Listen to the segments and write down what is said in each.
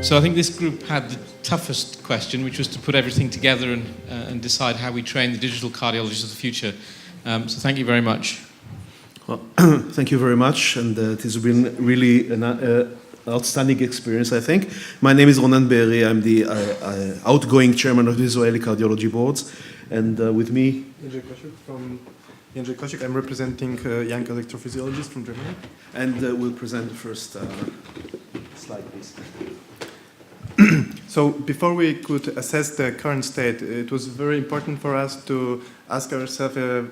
So I think this group had the toughest question, which was to put everything together and decide how we train the digital cardiologists of the future. So thank you very much. Well, thank you very much, and it has been really an outstanding experience, I think. My name is Ronen Beeri. I'm the outgoing chairman of the Israeli Cardiology boards, and with me... Jedrzej Kosiuk. I'm representing young electrophysiologists from Germany. And we'll present the first slide, please. So before we could assess the current state, it was very important for us to ask ourselves a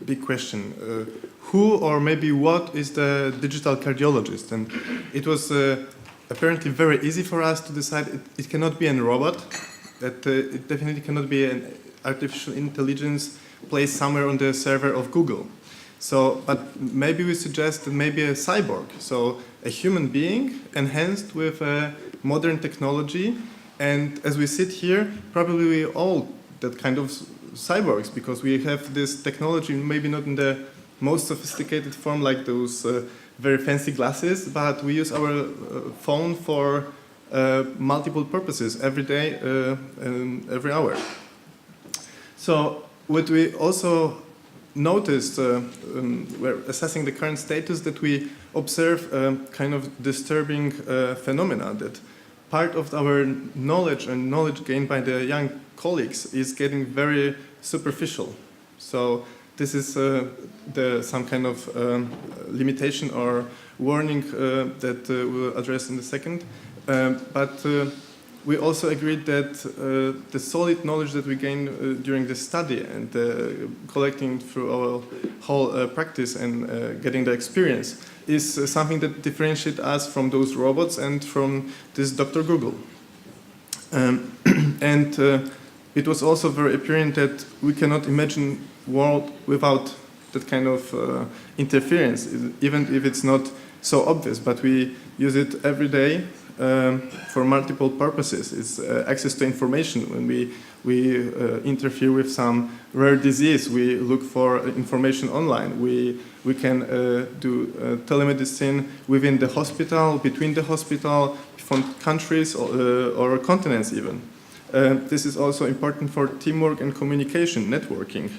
big question. Who or maybe what is the digital cardiologist? And it was apparently very easy for us to decide it cannot be a robot, that it definitely cannot be an artificial intelligence placed somewhere on the server of Google. So, but maybe we suggest that maybe a cyborg, so a human being enhanced with modern technology. And as we sit here, probably we all that kind of cyborgs, because we have this technology, maybe not in the most sophisticated form like those very fancy glasses, but we use our phone for multiple purposes every day and every hour. So what we also noticed we're assessing the current status, that we observe kind of disturbing phenomena, that part of our knowledge and knowledge gained by the young colleagues is getting very superficial. So this is some kind of limitation or warning that we'll address in a second. But we also agreed that the solid knowledge that we gain during the study and collecting through our whole practice and getting the experience is something that differentiates us from those robots and from this Dr. Google. And it was also very apparent that we cannot imagine a world without that kind of interference, even if it's not so obvious, but we use it every day for multiple purposes. It's access to information. When we interfere with some rare disease, we look for information online. We can do telemedicine within the hospital, between the hospital, from countries or continents even. This is also important for teamwork and communication, networking.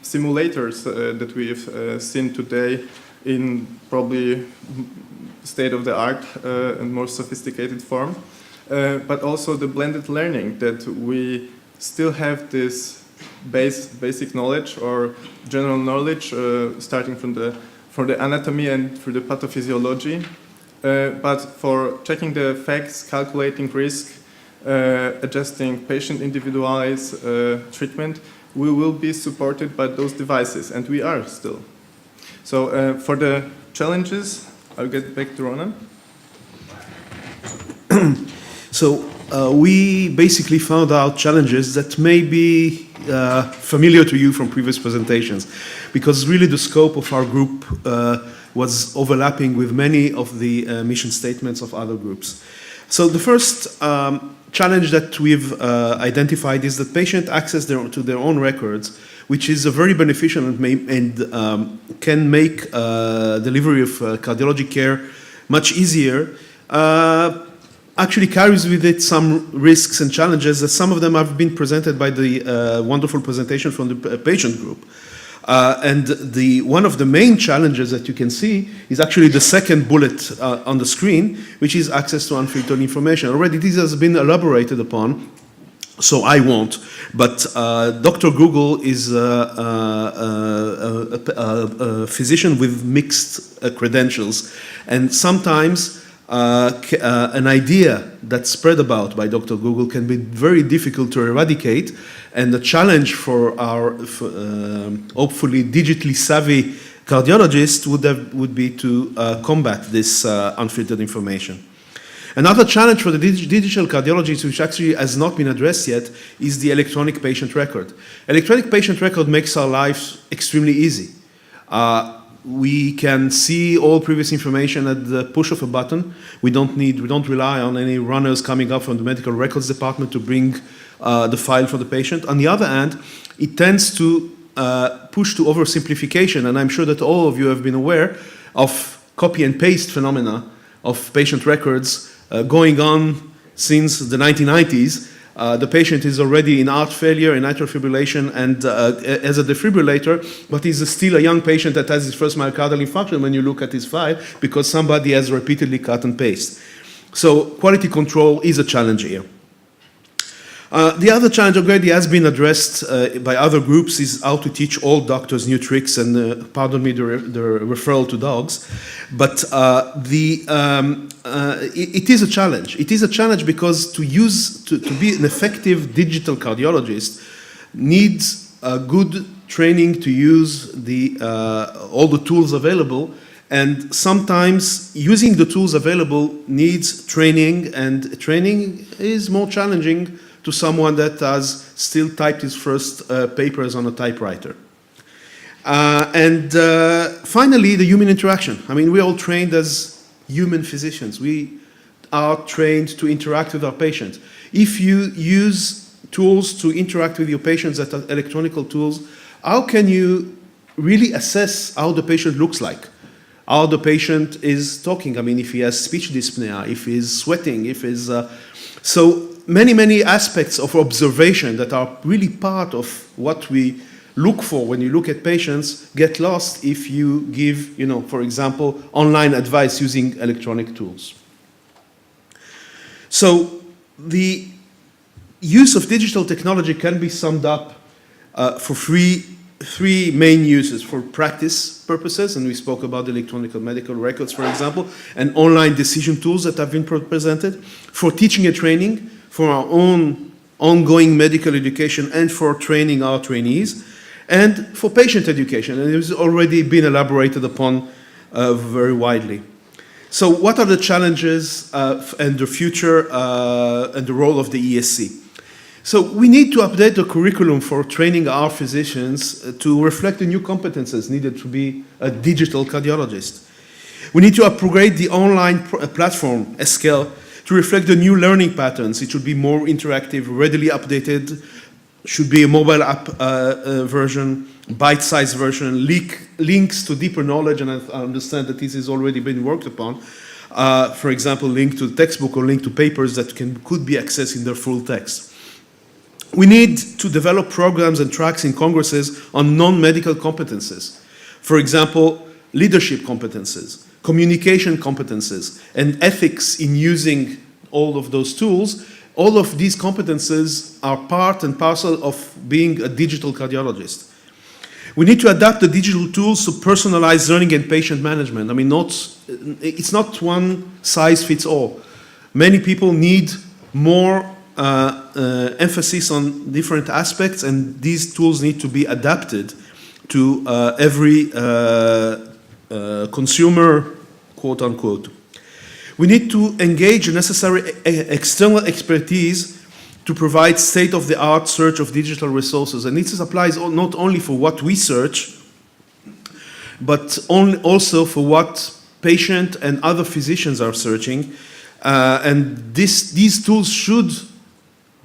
Simulators that we've seen today in probably state-of-the-art and more sophisticated form, but also the blended learning, that we still have this basic knowledge or general knowledge starting from the anatomy and through the pathophysiology, but for checking the facts, calculating risk, adjusting patient individualized treatment, we will be supported by those devices, and we are still. So for the challenges, I'll get back to Ronen. So we basically found out challenges that may be familiar to you from previous presentations, because really the scope of our group was overlapping with many of the mission statements of other groups. So the first challenge that we've identified is that patient access to their own records, which is a very beneficial and can make delivery of cardiology care much easier, actually carries with it some risks and challenges, that some of them have been presented by the wonderful presentation from the patient group. And one of the main challenges that you can see is actually the second bullet on the screen, which is access to unfiltered information. Already this has been elaborated upon, so I won't. But Dr. Google is a physician with mixed credentials, and sometimes an idea that's spread about by Dr. Google can be very difficult to eradicate, and the challenge for our hopefully digitally savvy cardiologists would be to combat this unfiltered information. Another challenge for the digital cardiologists, which actually has not been addressed yet, is the electronic patient record. Electronic patient record makes our lives extremely easy. We can see all previous information at the push of a button. We don't rely on any runners coming up from the medical records department to bring the file for the patient. On the other hand, it tends to push to oversimplification, and I'm sure that all of you have been aware of copy and paste phenomena of patient records going on since the 1990s. The patient is already in heart failure, in atrial fibrillation, and as a defibrillator, but he's still a young patient that has his first myocardial infarction when you look at his file, because somebody has repeatedly cut and paste. So quality control is a challenge here. The other challenge already has been addressed by other groups is how to teach all doctors new tricks, and pardon me the referral to dogs, but it is a challenge. It is a challenge because to be an effective digital cardiologist needs a good training to use all the tools available, and sometimes using the tools available needs training, and training is more challenging to someone that has still typed his first papers on a typewriter. And finally, the human interaction. I mean, we're all trained as human physicians. We are trained to interact with our patients. If you use tools to interact with your patients that are electronic tools, how can you really assess how the patient looks like? How the patient is talking? I mean, if he has speech dyspnea, if he's sweating, if he's... So many aspects of observation that are really part of what we look for when you look at patients get lost if you give, for example, online advice using electronic tools. So the use of digital technology can be summed up for three main uses: for practice purposes, and we spoke about the electronic medical records, for example, and online decision tools that have been presented; for teaching and training, for our own ongoing medical education, and for training our trainees, and for patient education, and it has already been elaborated upon very widely. So what are the challenges and the future and the role of the ESC? So we need to update the curriculum for training our physicians to reflect the new competences needed to be a digital cardiologist. We need to upgrade the online platform, SCALE, to reflect the new learning patterns. It should be more interactive, readily updated, should be a mobile app version, bite-sized version, links to deeper knowledge, and I understand that this has already been worked upon. For example, link to the textbook or link to papers that could be accessed in their full text. We need to develop programs and tracks in congresses on non-medical competences. For example, leadership competences, communication competences, and ethics in using all of those tools. All of these competences are part and parcel of being a digital cardiologist. We need to adapt the digital tools to personalize learning and patient management. I mean, it's not one size fits all. Many people need more emphasis on different aspects, and these tools need to be adapted to every consumer, quote unquote. We need to engage the necessary external expertise to provide state-of-the-art search of digital resources. And this applies not only for what we search, but also for what patient and other physicians are searching. And these tools should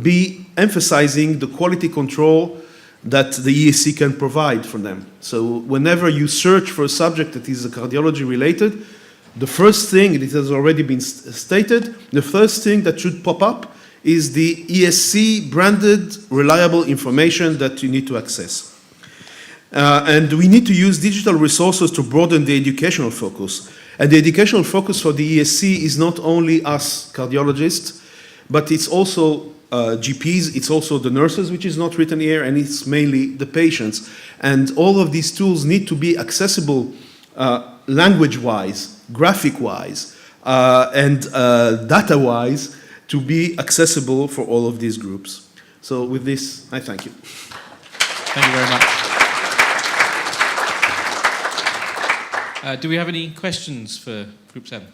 be emphasizing the quality control that the ESC can provide for them. So whenever you search for a subject that is cardiology related, the first thing, it has already been stated, the first thing that should pop up is the ESC branded reliable information that you need to access. And we need to use digital resources to broaden the educational focus. And the educational focus for the ESC is not only us cardiologists, but it's also GPs, it's also the nurses, which is not written here, and it's mainly the patients. And all of these tools need to be accessible language-wise, graphic-wise, and data-wise to be accessible for all of these groups. So with this, I thank you. Thank you very much. Do we have any questions for Group 7?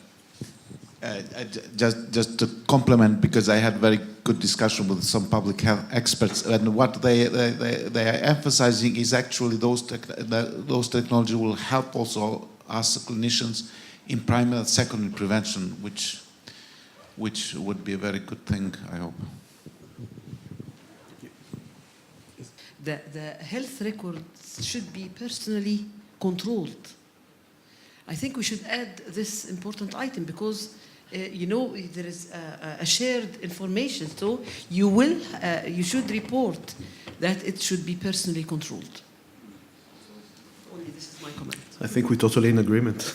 Just to complement, because I had very good discussion with some public health experts, and what they are emphasizing is actually those technologies will help also us clinicians in primary and secondary prevention, which would be a very good thing, I hope. The health records should be personally controlled. I think we should add this important item because you know, there is a shared information, so you should report that it should be personally controlled. Only this is my comment. I think we're totally in agreement.